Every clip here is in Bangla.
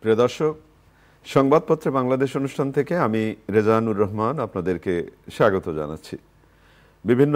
প্রিয় দর্শক, সংবাদপত্রে বাংলাদেশ অনুষ্ঠান থেকে আমি রেজানুর রহমান আপনাদেরকে স্বাগত জানাচ্ছি। বিভিন্ন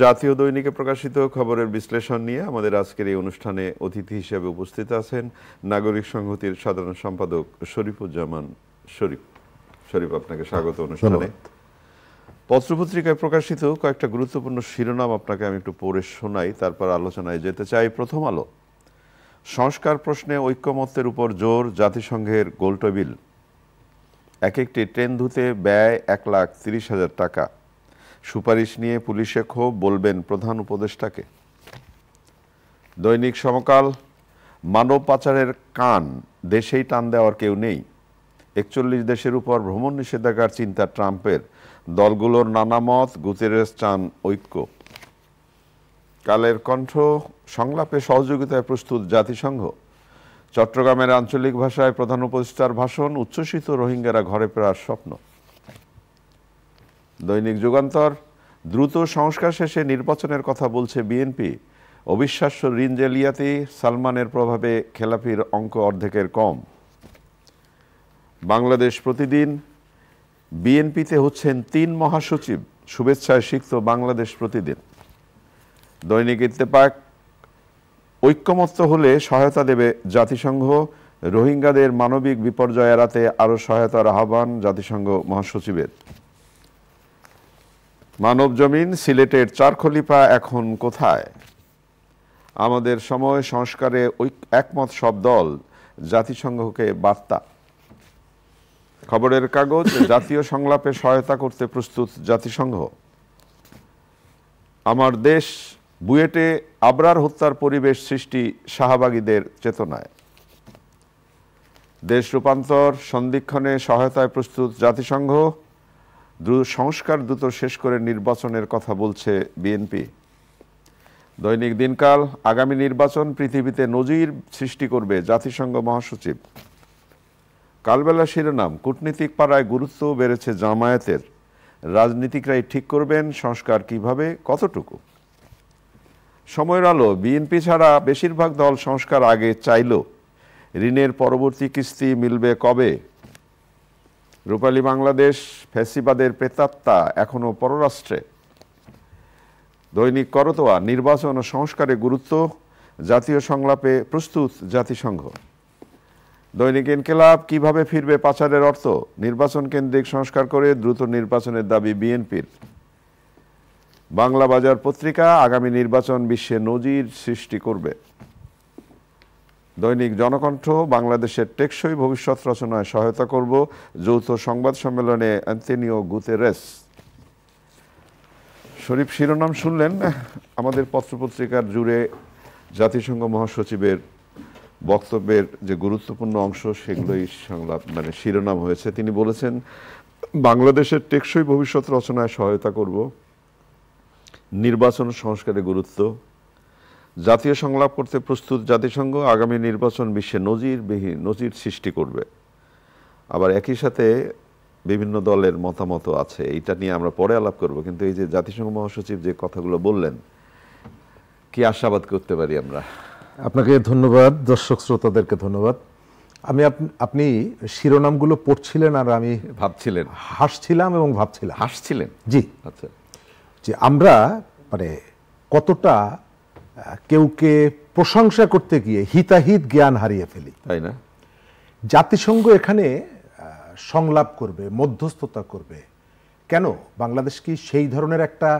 জাতীয় দৈনিকে প্রকাশিত খবরের বিশ্লেষণ নিয়ে আমাদের আজকের এই অনুষ্ঠানে অতিথি হিসেবে উপস্থিত আছেন নাগরিক সংহতির সাধারণ সম্পাদক শরীফুজ্জামান শরীফ। শরীফ, আপনাকে স্বাগত অনুষ্ঠানে। পত্রপত্রিকায় প্রকাশিত কয়েকটা গুরুত্বপূর্ণ শিরোনাম আপনাকে আমি একটু পড়ে শোনাই, তারপর আলোচনায় যেতে চাই। প্রথম আলো, সংস্কার প্রশ্নে ঐক্যমত্যের উপর জোর, জাতিসংঘের গোলটেবিল। এক একটি ট্রেন ধুতে ব্যয় 1,30,000 টাকা। সুপারিশ নিয়ে পুলিশে ক্ষোভ, বলবেন প্রধান উপদেষ্টাকে। দৈনিক সমকাল, মানব পাচারের কান দেশেই টান দেওয়ার কেউ নেই। 41 দেশের উপর ভ্রমণ নিষেধাজ্ঞার চিন্তা ট্রাম্পের। দলগুলোর নানা মত, গুতেরেস চান ঐক্য। কালের কণ্ঠ, সংলাপে সহযোগিতায় প্রস্তুত জাতিসংঘ। চট্টগ্রামের আঞ্চলিক ভাষায় প্রধান উপদেষ্টার ভাষণ, উচ্ছ্বসিত রোহিঙ্গারা ঘরে ফেরার স্বপ্ন। দৈনিক যুগান্তর, দ্রুত সংস্কার শেষে নির্বাচনের কথা বলছে বিএনপি। অবিশ্বাস্য ঋণ জালিয়াতি, সালমানের প্রভাবে খেলাপির অঙ্ক অর্ধেকের কম। বাংলাদেশ প্রতিদিন, বিএনপিতে হচ্ছেন 3 মহাসচিব, শুভেচ্ছায় সিক্ত বাংলাদেশ প্রতিদিন। দৈনিক ইত্তেফাক, ঐক্যমত্য হলে সহায়তা দেবে জাতিসংঘ। রোহিঙ্গাদের মানবিক বিপর্যয় এড়াতে আরও সহায়তার আহ্বান জাতিসংঘ মহাসচিবের। মানব জমিন, সিলেটের 4 খলিফা এখন কোথায়? আমাদের সময়, সংস্কারে একমত সব দল, জাতিসংঘকে বার্তা। খবরের কাগজ, জাতীয় সংলাপে সহায়তা করতে প্রস্তুত জাতিসংঘ। আমার দেশ, বুয়েটে আবরার হত্যার পরিবেশ সৃষ্টি শাহবাগীদের চেতনায়। দেশ রূপান্তর, সন্ধিক্ষণে সহায়তায় প্রস্তুত জাতিসংঘ। সংস্কার দ্রুত শেষ করে নির্বাচনের কথা বলছে বিএনপি। দৈনিক দিনকাল, আগামী নির্বাচন পৃথিবীতে নজির সৃষ্টি করবে জাতিসংঘ মহাসচিব। কালবেলা শিরোনাম, কূটনীতিক পাড়ায় গুরুত্ব বেড়েছে জামায়াতের। রাজনীতিকরাই ঠিক করবেন সংস্কার কিভাবে, কতটুকু। সময়ের আলো, বিএনপি ছাড়া বেশিরভাগ দল সংস্কার আগে চাইল। ঋণের পরবর্তী কিস্তি মিলবে কবে? রূপালী বাংলাদেশ, ফ্যাসিবাদের প্রেতাত্মা এখনো পররাষ্ট্রে। দৈনিক করতোয়া, নির্বাচন ও সংস্কারে গুরুত্ব, জাতীয় সংলাপে প্রস্তুত জাতিসংঘ। দৈনিক ইনকিলাব, কিভাবে ফিরবে পাচারের অর্থ? নির্বাচন কেন্দ্রিক সংস্কার করে দ্রুত নির্বাচনের দাবি বিএনপির। বাংলা বাজার পত্রিকা, আগামী নির্বাচন বিশ্বে নজির সৃষ্টি করবে। দৈনিক জনকণ্ঠ, বাংলাদেশের টেকসই ভবিষ্যৎ রচনায় সহায়তা করব, যৌথ সংবাদ সম্মেলনে অ্যান্তোনিও গুতেরেস। শরীফ, শিরোনাম শুনলেন। আমাদের পত্রপত্রিকার জুড়ে জাতিসংঘ মহাসচিবের বক্তব্যের যে গুরুত্বপূর্ণ অংশ, সেগুলোই সংলাপ শিরোনাম হয়েছে। তিনি বলেছেন, বাংলাদেশের টেকসই ভবিষ্যৎ রচনায় সহায়তা করব, নির্বাচন সংস্কারে গুরুত্ব, জাতীয় সংলাপ করতে প্রস্তুত জাতিসংঘ, আগামী নির্বাচন বিশ্বে নজির সৃষ্টি করবে। আবার একই সাথে বিভিন্ন দলের মতামত আছে, এইটা নিয়ে আমরা পরে আলাপ করব। কিন্তু এই যে জাতিসংঘ মহাসচিব যে কথাগুলো বললেন, কি আশাবাদ করতে পারি আমরা? আপনাকে ধন্যবাদ, দর্শক শ্রোতাদেরকে ধন্যবাদ। আপনি শিরোনামগুলো পড়ছিলেন আর আমি ভাবছিলেন, হাসছিলাম এবং ভাবছিলাম। হাসছিলেন? জি, আচ্ছা। যে আমরা কতটা কেউকে প্রশংসা করতে গিয়ে হিতাহিত জ্ঞান হারিয়ে ফেলি, তাই না? জাতিসংঘ এখানে সংলাপ করবে, মধ্যস্থতা করবে কেন? বাংলাদেশ কি সেই ধরনের একটা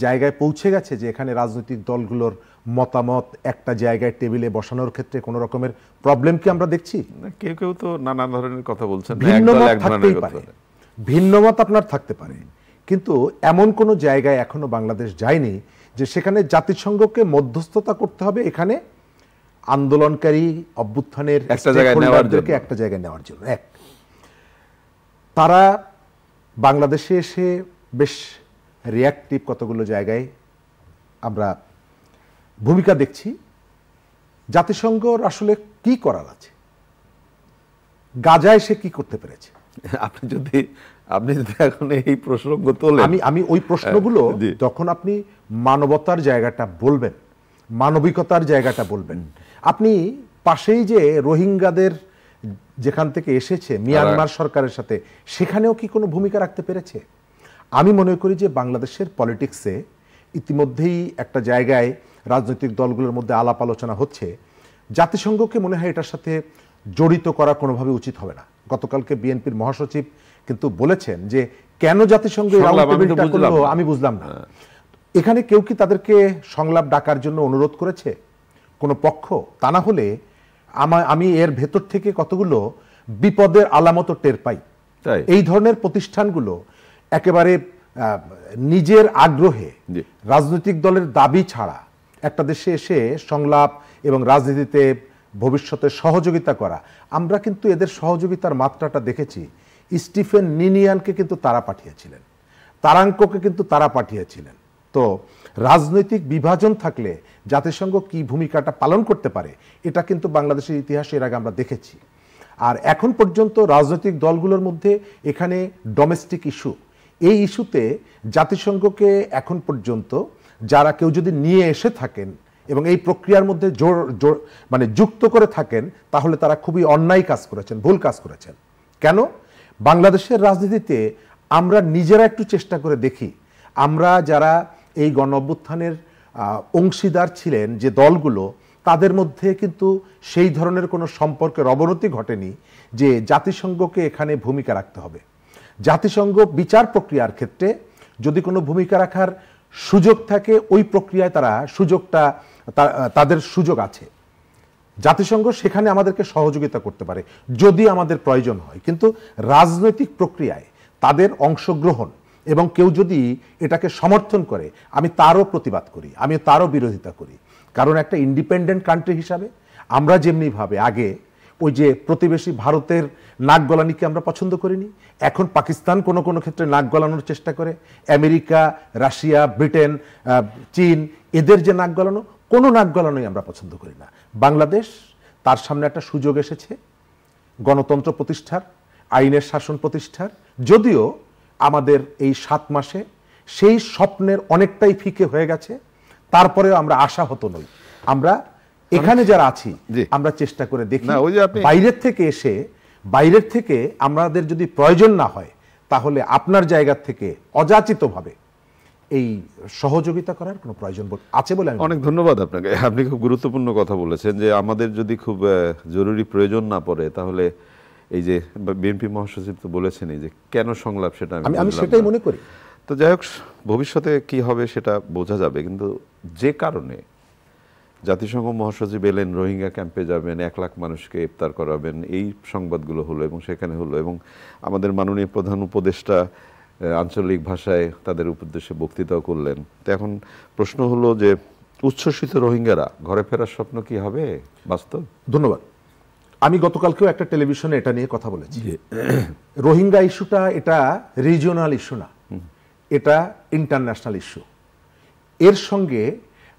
জায়গায় পৌঁছে গেছে যে এখানে রাজনৈতিক দলগুলোর মতামত একটা জায়গায় টেবিলে বসানোর ক্ষেত্রে কোনো রকমের প্রবলেম কি আমরা দেখছি? কেউ কেউ তো নানা ধরনের কথা বলছেন, ভিন্নমত থাকতেই পারে, ভিন্নমত আপনার থাকতে পারে, কিন্তু এমন কোনো জায়গায় এখনো বাংলাদেশ যায়নি যে সেখানে জাতিসংঘকে মধ্যস্থতা করতে হবে এখানে আন্দোলনকারী অভ্যুত্থানের একটা জায়গায় নেওয়ার জন্য। তারা বাংলাদেশে এসে বেশ রিয়াক্টিভ কতগুলো জায়গায় আমরা ভূমিকা দেখছি। জাতিসংঘর আসলে কি করার আছে? গাজায় সে কি করতে পেরেছে? আপনি যদি এখন এই প্রসঙ্গ তোলেন, আমি ওই প্রশ্নগুলো তখন আপনি মানবতার জায়গাটা বলবেন, মানবিকতার জায়গাটা বলবেন। আপনি পাশেই যে রোহিঙ্গাদের যেখান থেকে এসেছে মিয়ানমার সরকারের সাথে, সেখানেও কি কোনো ভূমিকা রাখতে পেরেছে? আমি মনে করি যে বাংলাদেশের পলিটিক্সে ইতিমধ্যেই একটা জায়গায় রাজনৈতিক দলগুলোর মধ্যে আলাপ আলোচনা হচ্ছে, জাতিসংঘকে মনে হয় এটার সাথে জড়িত করা কোনোভাবে উচিত হবে না। গতকালকে বিএনপির মহাসচিব কিন্তু বলেছেন যে কেন জাতিসংঘ এই রাউন্ড টেবিলটা করলো আমি বুঝলাম না। এখানে কেউ কি তাদেরকে সংলাপ ডাকার জন্য অনুরোধ করেছে কোনো পক্ষ? তা না হলে আমি এর ভেতর থেকে কতগুলো বিপদের আলামত টের পাই। এই ধরনের প্রতিষ্ঠানগুলো একেবারে নিজের আগ্রহে রাজনৈতিক দলের দাবি ছাড়া একটা দেশে এসে সংলাপ এবং রাজনীতিতে ভবিষ্যতে সহযোগিতা করা, আমরা কিন্তু এদের সহযোগিতার মাত্রাটা দেখেছি। স্টিফেন নিনিয়ানকে কিন্তু তারা পাঠিয়েছিলেন, তারাঙ্ককে কিন্তু তারা পাঠিয়েছিলেন। তো রাজনৈতিক বিভাজন থাকলে জাতিসংঘ কি ভূমিকাটা পালন করতে পারে এটা কিন্তু বাংলাদেশের ইতিহাসে এর আগে আমরা দেখেছি। আর এখন পর্যন্ত রাজনৈতিক দলগুলোর মধ্যে এখানে ডোমেস্টিক ইস্যু, এই ইস্যুতে জাতিসংঘকে এখন পর্যন্ত যারা কেউ যদি নিয়ে এসে থাকেন এবং এই প্রক্রিয়ার মধ্যে মানে যুক্ত করে থাকেন, তাহলে তারা খুবই অন্যায় কাজ করেছেন, ভুল কাজ করেছেন। কেন? বাংলাদেশের রাজনীতিতে আমরা নিজেরা একটু চেষ্টা করে দেখি, আমরা যারা এই গণ অভ্যুত্থানের অংশীদার ছিলেন যে দলগুলো, তাদের মধ্যে কিন্তু সেই ধরনের কোনো সম্পর্কের অবনতি ঘটেনি যে জাতিসংঘকে এখানে ভূমিকা রাখতে হবে। জাতিসংঘ বিচার প্রক্রিয়ার ক্ষেত্রে যদি কোনো ভূমিকা রাখার সুযোগ থাকে, ওই প্রক্রিয়ায় তাদের সুযোগ আছে। জাতিসংঘ সেখানে আমাদেরকে সহযোগিতা করতে পারে যদি আমাদের প্রয়োজন হয়। কিন্তু রাজনৈতিক প্রক্রিয়ায় তাদের অংশগ্রহণ এবং কেউ যদি এটাকে সমর্থন করে, আমি তারও প্রতিবাদ করি, আমি তারও বিরোধিতা করি। কারণ একটা ইন্ডিপেন্ডেন্ট কান্ট্রি হিসাবে আমরা যেমনিভাবে আগে ওই যে প্রতিবেশী ভারতের নাক গলানিকে আমরা পছন্দ করিনি, এখন পাকিস্তান কোনো কোনো ক্ষেত্রে নাক গলানোর চেষ্টা করে, আমেরিকা, রাশিয়া, ব্রিটেন, চীন, এদের যে নাক গলানো, কোনো নাক গলানোই আমরা পছন্দ করি না। বাংলাদেশ, তার সামনে একটা সুযোগ এসেছে গণতন্ত্র প্রতিষ্ঠার, আইনের শাসন প্রতিষ্ঠার। যদিও আমাদের এই 7 মাসে সেই স্বপ্নের অনেকটাই ফিকে হয়ে গেছে, তারপরেও আমরা আশাহত নই। আমরা এখানে যারা আছি আমরা চেষ্টা করে দেখি বাইরের থেকে আমাদের যদি প্রয়োজন না হয়, তাহলে আপনার জায়গা থেকে অযাচিতভাবে এই সহযোগিতা করার কোনো প্রয়োজন আছে বলে অনেক ধন্যবাদ আপনাকে। আপনি খুব গুরুত্বপূর্ণ কথা বলেছেন যে আমাদের যদি খুব জরুরি প্রয়োজন না পড়ে, তাহলে এই যে বিএনপি মহাসচিব তো বলেছেনই যে কেন সংলাপ, সেটা আমি সেটাই মনে করি। তো যাই হোক, ভবিষ্যতে কি হবে সেটা বোঝা যাবে। কিন্তু যে কারণে জাতিসংঘ মহাসচিব এলেন, রোহিঙ্গা ক্যাম্পে যাবেন, 1 লাখ মানুষকে ইফতার করাবেন, এই সংবাদগুলো হলো এবং সেখানে হলো, এবং আমাদের মাননীয় প্রধান উপদেষ্টা আঞ্চলিক ভাষায় তাদের উদ্দেশ্যে বক্তৃতাও করলেন। তো এখন প্রশ্ন হলো যে উচ্ছ্বসিত রোহিঙ্গারা ঘরে ফেরার স্বপ্ন কি হবে বাস্তব? ধন্যবাদ। আমি গতকালকেও একটা টেলিভিশনে এটা নিয়ে কথা বলেছি। রোহিঙ্গা ইস্যুটা এটা রিজিওনাল ইস্যু না, এটা ইন্টারন্যাশনাল ইস্যু। এর সঙ্গে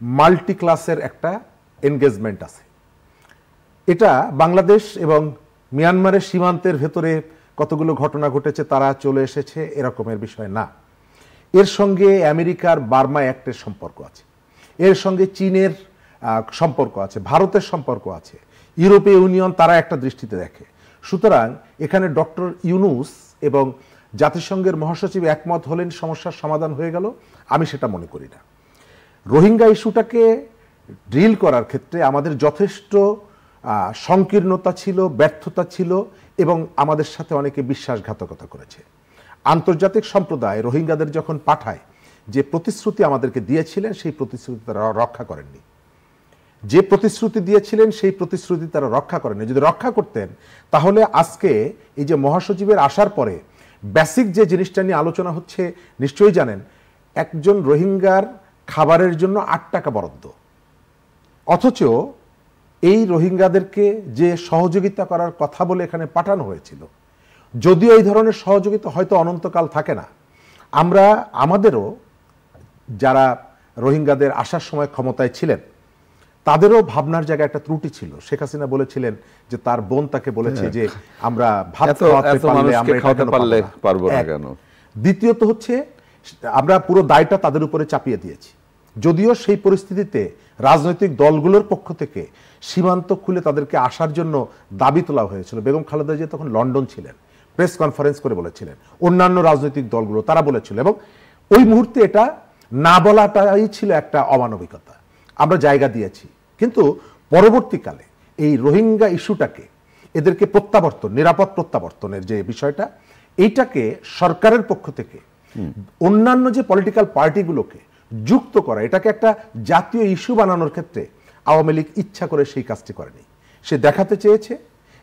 মাল্টি ক্লাসের একটা এনগেজমেন্ট আছে। এটা বাংলাদেশ এবং মিয়ানমারের সীমান্তের ভেতরে কতগুলো ঘটনা ঘটেছে, তারা চলে এসেছে, এরকমের বিষয় না। এর সঙ্গে আমেরিকার বার্মা অ্যাক্টের সম্পর্ক আছে, এর সঙ্গে চীনের সম্পর্ক আছে, ভারতের সম্পর্ক আছে, ইউরোপীয় ইউনিয়ন তারা একটা দৃষ্টিতে দেখে। সুতরাং এখানে ডক্টর ইউনূস এবং জাতিসংঘের মহাসচিব একমত হলেন, সমস্যার সমাধান হয়ে গেল, আমি সেটা মনে করি না। রোহিঙ্গা ইস্যুটাকে ডিল করার ক্ষেত্রে আমাদের যথেষ্ট সংকীর্ণতা ছিল, ব্যর্থতা ছিল, এবং আমাদের সাথে অনেকে বিশ্বাসঘাতকতা করেছে। আন্তর্জাতিক সম্প্রদায় রোহিঙ্গাদের যখন পাঠায়, যে প্রতিশ্রুতি আমাদেরকে দিয়েছিলেন সেই প্রতিশ্রুতি তারা রক্ষা করেননি। যে প্রতিশ্রুতি দিয়েছিলেন সেই প্রতিশ্রুতি তারা রক্ষা করেননি। যদি রক্ষা করতেন, তাহলে আজকে এই যে মহাসচিবের আসার পরে বেসিক যে জিনিসটা নিয়ে আলোচনা হচ্ছে, নিশ্চয়ই জানেন, একজন রোহিঙ্গার খাবারের জন্য 8 টাকা বরাদ্দ, অথচ এই রোহিঙ্গাদেরকে যে সহযোগিতা করার কথা বলে এখানে পাঠানো হয়েছিল, যদিও এই ধরনের সহযোগিতা হয়তো অনন্তকাল থাকে না, আমাদেরও যারা রোহিঙ্গাদের আসার সময় ক্ষমতায় ছিলেন, তাদেরও ভাবনার জায়গায় একটা ত্রুটি ছিল। শেখ হাসিনা বলেছিলেন যে তার বোন তাকে বলেছে যে আমরা ভাত খাওয়াতে পারবো না কেন। দ্বিতীয়ত হচ্ছে আমরা পুরো দায়টা তাদের উপরে চাপিয়ে দিয়েছি। যদিও সেই পরিস্থিতিতে রাজনৈতিক দলগুলোর পক্ষ থেকে সীমান্ত খুলে তাদেরকে আসার জন্য দাবি তোলা হয়েছিল। বেগম খালেদা জিয়া তখন লন্ডন ছিলেন, প্রেস কনফারেন্স করে বলেছিলেন, অন্যান্য রাজনৈতিক দলগুলো তারা বলেছিল, এবং ওই মুহূর্তে এটা না বলাটাই ছিল একটা অমানবিকতা। আমরা জায়গা দিয়েছি, কিন্তু পরবর্তীকালে এই রোহিঙ্গা ইস্যুটাকে, এদেরকে প্রত্যাবর্তন, নিরাপদ প্রত্যাবর্তনের যে বিষয়টা, এইটাকে সরকারের পক্ষ থেকে অন্যান্য যে পলিটিক্যাল পার্টিগুলোকে যুক্ত করা, এটাকে একটা জাতীয় ইস্যু বানানোর ক্ষেত্রে আওয়ামী লীগ ইচ্ছা করে সেই কাজটি করেনি। সে দেখাতে চেয়েছে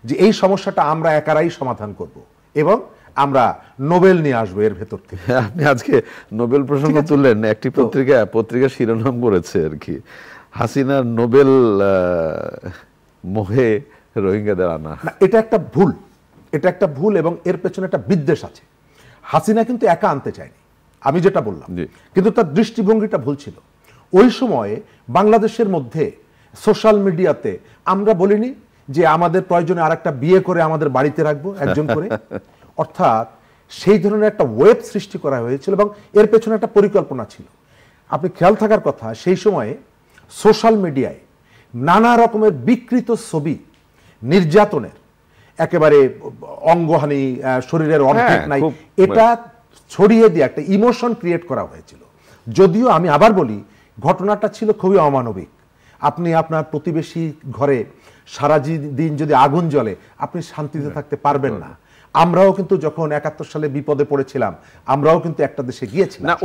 যে এই সমস্যাটা আমরা একারাই সমাধান করব এবং আমরা নোবেল নিয়ে আসবো এর ভেতর থেকে। আপনি আজকে নোবেল প্রসঙ্গ তুললেন, একটি পত্রিকা শিরোনাম করেছে আর কি, হাসিনার নোবেল মোহে রোহিঙ্গাদের আনা। এটা একটা ভুল এবং এর পেছনে একটা বিদ্বেষ আছে। হাসিনা কিন্তু একা আনতে চায়নি, আমি যেটা বললাম, কিন্তু তার দৃষ্টিভঙ্গিটা ভুল ছিল। ওই সময়ে বাংলাদেশের মধ্যে সোশ্যাল মিডিয়াতে আমরা বলিনি যে আমাদের প্রয়োজনে আর একটা বিয়ে করে আমাদের বাড়িতে রাখবো একজন করে, অর্থাৎ সেই ধরনের একটা ওয়েব সৃষ্টি করা হয়েছিল এবং এর পেছনে একটা পরিকল্পনা ছিল। আপনি খেয়াল থাকার কথা, সেই সময়ে সোশ্যাল মিডিয়ায় নানা রকমের বিকৃত ছবি, নির্যাতনের, একেবারে অঙ্গহানি, শরীরের অর্ধেক নাই, এটা ছড়িয়ে দিয়ে একটা ইমোশন ক্রিয়েট করা হয়েছিল। যদিও আমি আবার বলি, ঘটনাটা ছিল খুবই অমানবিক। আপনি আপনার প্রতিবেশী ঘরে সারা দিন যদি আগুন জ্বলে, আপনি শান্তিতে থাকতে পারবেন না। আমরাও কিন্তু যখন ৭১ সালে বিপদে পড়েছিলাম, আমরাও কিন্তু একটা দেশে গিয়েছিলাম। না,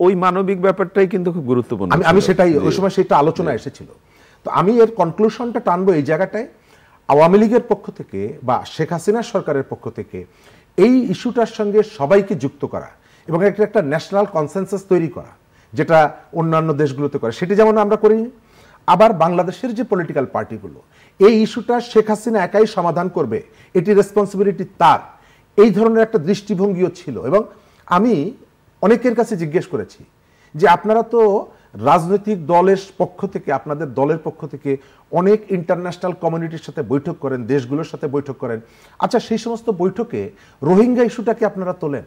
ওই মানবিক ব্যাপারটাই কিন্তু খুব গুরুত্বপূর্ণ। আমি সেটাই, ওই সময় সেটা আলোচনা এসেছিল। তো আমি এর কনক্লুশনটা টানবো এই জায়গাটায়, আওয়ামী লীগের পক্ষ থেকে বা শেখ হাসিনার সরকারের পক্ষ থেকে এই ইস্যুটার সঙ্গে সবাইকে যুক্ত করা এবং একটা ন্যাশনাল কনসেনসাস তৈরি করা, যেটা অন্যান্য দেশগুলোতে করে, সেটি যেমন আমরা করি। আবার বাংলাদেশের যে পলিটিক্যাল পার্টিগুলো এই ইস্যুটা শেখ হাসিনা একাই সমাধান করবে, এটি রেসপন্সিবিলিটি তার, এই ধরনের একটা দৃষ্টিভঙ্গিও ছিল। এবং আমি অনেকের কাছে জিজ্ঞেস করেছি যে আপনারা তো রাজনৈতিক দলের পক্ষ থেকে, আপনাদের দলের পক্ষ থেকে অনেক ইন্টারন্যাশনাল কমিউনিটির সাথে বৈঠক করেন, দেশগুলোর সাথে বৈঠক করেন, আচ্ছা সেই সমস্ত বৈঠকে রোহিঙ্গা ইস্যুটাকে আপনারা তোলেন?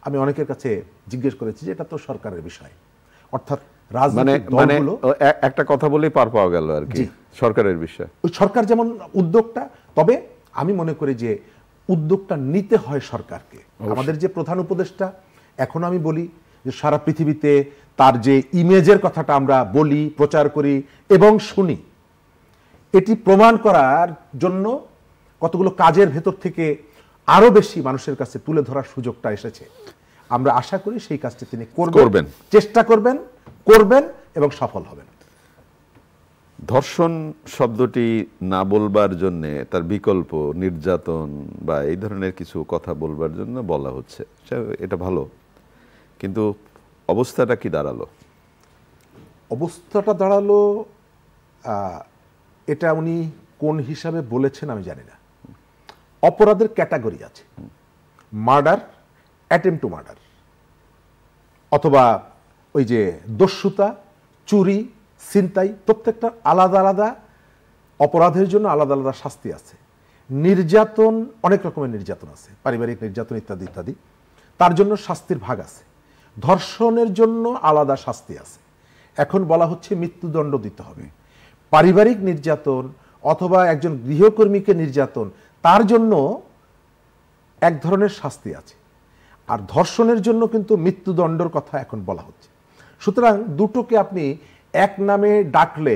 আমি অনেকের কাছে জিজ্ঞেস করেছি যে এটা তো সরকারের বিষয়, অর্থাৎ রাজনৈতিক দলগুলো, একটা কথা বলেই পার পাওয়া গেল আর কি, সরকারের বিষয়। ওই সরকার যেমন উদ্যোগটা, তবে আমি মনে করি যে উদ্যোগটা নিতে হয় সরকারকে। আমাদের যে প্রধান উপদেষ্টা, এখন আমি বলি যে সারা পৃথিবীতে তার যে ইমেজের কথাটা আমরা বলি, প্রচার করি এবং শুনি, এটি প্রমাণ করার জন্য কতগুলো কাজের ভেতর থেকে আরো বেশি মানুষের কাছে তুলে ধরার সুযোগটা এসেছে। আমরা আশা করি সেই কাজটি তিনি করবেন, চেষ্টা করবেন এবং সফল হবেন। ধর্ষণ শব্দটি না বলবার জন্য, তার বিকল্প নির্যাতন বা এই ধরনের কিছু কথা বলবার জন্য বলা হচ্ছে, এটা ভালো, কিন্তু অবস্থাটা কি দাঁড়ালো? অবস্থাটা দাঁড়ালো, এটা উনি কোন হিসাবে বলেছেন আমি জানি না। অপরাধের ক্যাটাগরি আছে, মার্ডার, অ্যাটেম্পট টু মার্ডার, অথবা ওই যে দস্যুতা, চুরি, ছিনতাই, প্রত্যেকটা আলাদা আলাদা অপরাধের জন্য আলাদা আলাদা শাস্তি আছে। নির্যাতন, অনেক রকমের নির্যাতন আছে, পারিবারিক নির্যাতন ইত্যাদি ইত্যাদি, তার জন্য শাস্তির ভাগ আছে। ধর্ষণের জন্য আলাদা শাস্তি আছে। এখন বলা হচ্ছে মৃত্যুদণ্ড দিতে হবে। পারিবারিক নির্যাতন অথবা একজন গৃহকর্মীকে নির্যাতন, তার জন্য এক ধরনের শাস্তি আছে, আর ধর্ষণের জন্য কিন্তু মৃত্যুদণ্ডের কথা এখন বলা হচ্ছে। সুতরাং দুটোকে আপনি এক নামে ডাকলে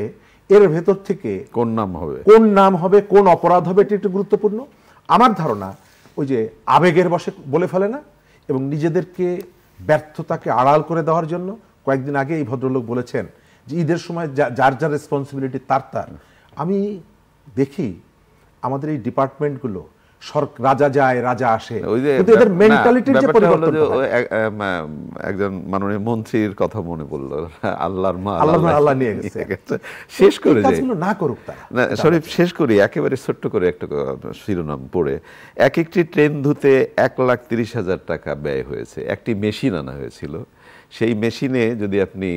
এর ভেতর থেকে কোন নাম হবে, কোন অপরাধ হবে, এটি একটু গুরুত্বপূর্ণ। আমার ধারণা ওই যে আবেগের বশে বলে ফেলে না, এবং নিজেদেরকে ব্যর্থতাকে আড়াল করে দেওয়ার জন্য। কয়েকদিন আগে এই ভদ্রলোক বলেছেন যে ঈদের সময় যার যার রেসপন্সিবিলিটি তার। আমি দেখি আমাদের এই ডিপার্টমেন্টগুলো রাজা যায় রাজা আসে, কিন্তু এদের মেন্টালিটির যে পরিবর্তন, একজন মাননীয় মন্ত্রীর কথা মনে পড়লো, আল্লাহর মা আল্লাহ নিয়ে গেছে, শেষ করে না করুক তারা। শরীফ, শেষ করি একেবারে ছোট্ট করে একটা শিরোনাম পড়ে। এক একটি ট্রেন ধুতে ১,৩০,০০০ টাকা ব্যয় হয়েছে। একটি মেশিন আনা হয়েছিল, সেই মেশিনে যদি আপনি,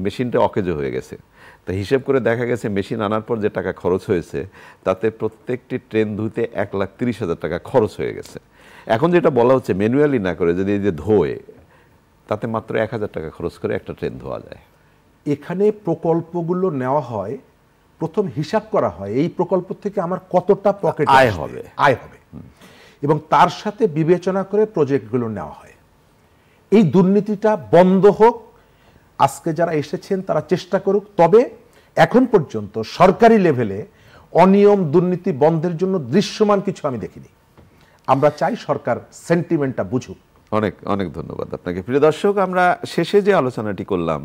মেশিনটা অকেজো হয়ে গেছে, তা হিসেব করে দেখা গেছে মেশিন আনার পর যে টাকা খরচ হয়েছে তাতে প্রত্যেকটি ট্রেন ধুতে ১,৩০,০০০ টাকা খরচ হয়ে গেছে। এখন যেটা বলা হচ্ছে ম্যানুয়ালি না করে যদি এই যে ধোয়ে, তাতে মাত্র ১,০০০ টাকা খরচ করে একটা ট্রেন ধোয়া যায়। এখানে প্রকল্পগুলো নেওয়া হয়, প্রথম হিসাব করা হয় এই প্রকল্প থেকে আমার কতটা পকেট আয় হবে। আয় হবে, এবং তার সাথে বিবেচনা করে প্রজেক্টগুলো নেওয়া হয়। এই দুর্নীতিটা বন্ধ হোক, আজকে যারা এসেছেন তারা চেষ্টা করুক। তবে এখন পর্যন্ত সরকারি লেভেলে অনিয়ম দুর্নীতি বন্ধের জন্য দৃশ্যমান কিছু আমি দেখিনি। আমরা চাই সরকার সেন্টিমেন্টটা বুঝুক। অনেক অনেক ধন্যবাদ আপনাকে। প্রিয় দর্শক, আমরা শেষে যে আলোচনাটি করলাম,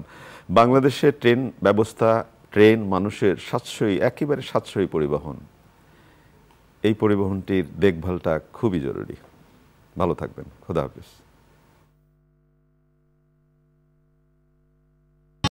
বাংলাদেশের ট্রেন ব্যবস্থা, ট্রেন মানুষের সাশ্রয়ী, একেবারে সাশ্রয়ী পরিবহন, এই পরিবহনটির দেখভালটা খুবই জরুরি। ভালো থাকবেন। খোদা হাফেজ।